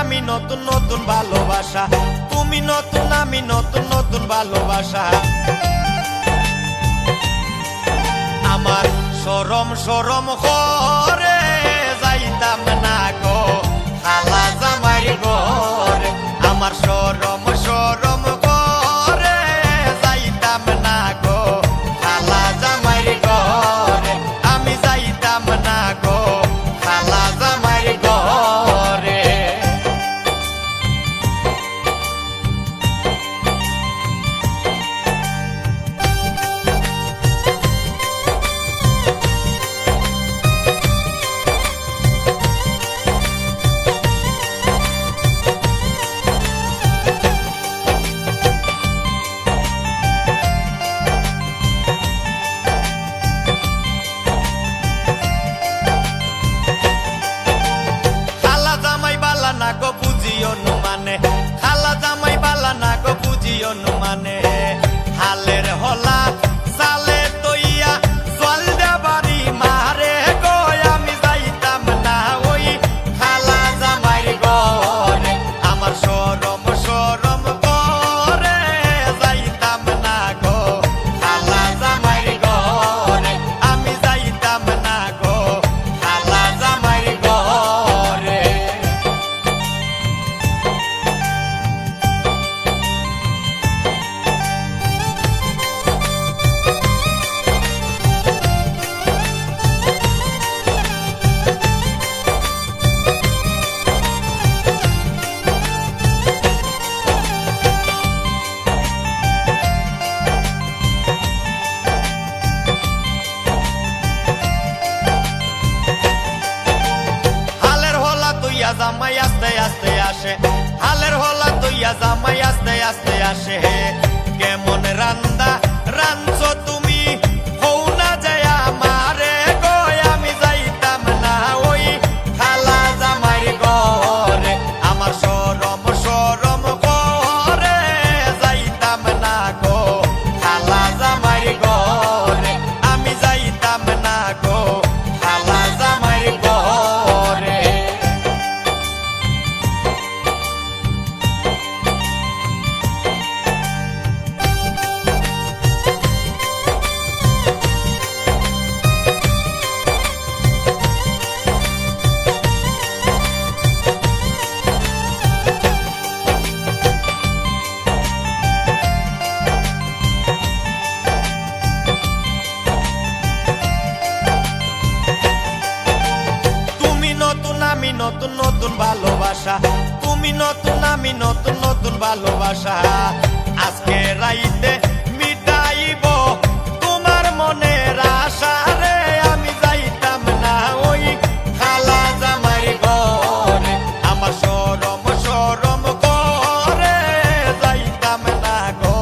আমি নতুন নতুন ভালোবাসা, তুমি নতুন আমি নতুন নতুন ভালোবাসা। আমার শরম শরম করে যাইতাম না গো খালা জামাই ঘরে, আমার শরম শরম করে যাইতাম না গো খালা জামাই ঘরে, আমি যাইতাম না গো খালা জামাই ঘরে। না গো বুঝিও মানে খালা জামাই বালা না গো বুঝিও মানে, হালের হলা চালে তৈয়া জল দেবারি মারে গো, আমি যাইতাম না ওই খালা জামাই ঘরে, আমার শরম শরম করে যাইতাম না গো খালা জামাই ঘরে, আমি যাইতাম না গো খালা জামাই ঘরে। জামাই আস্তে আস্তে আসে, হালের হলা তৈয়া জামাই আস্তে আস্তে আসে, কেমন রান্দা রাঞ্চো তুমি হও না যায় আমারে গো, আমি যাইতাম না ওই খালা জামাই ঘরে, আমার শরম শরম করে যাইতাম না গো খালা জামাই ঘরে, আমি যাইতাম না গো খালা জামাই ঘরে। আমি নতুন নতুন ভালোবাসা, তুমি নতুন আমি নতুন নতুন ভালোবাসা, আজকে রাইতে মিটাইব তোমার মনের আশা রে, আমি যাইতাম না ওই খালা জামাই ঘরে, আমার শরম শরম করে যাইতাম না গো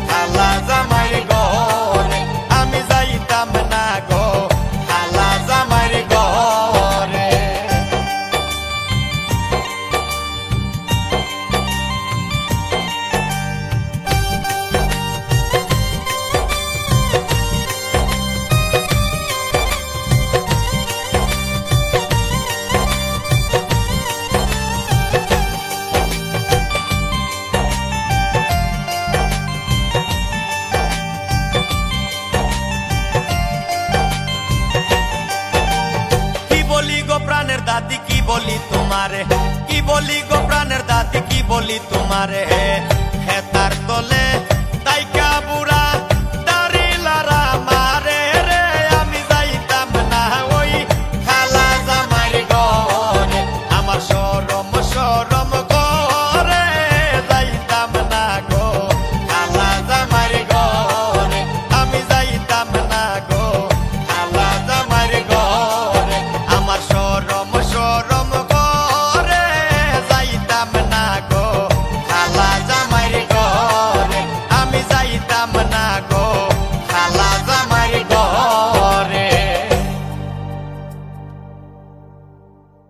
খালা জামাই ঘরে, আমি যাইতাম না গো খালা জামাই ঘরে। প্রাণের দাদি কি বলি তোমারে, কি বলি গো প্রাণের দাদি কি বলি তোমারে, হেতার তলে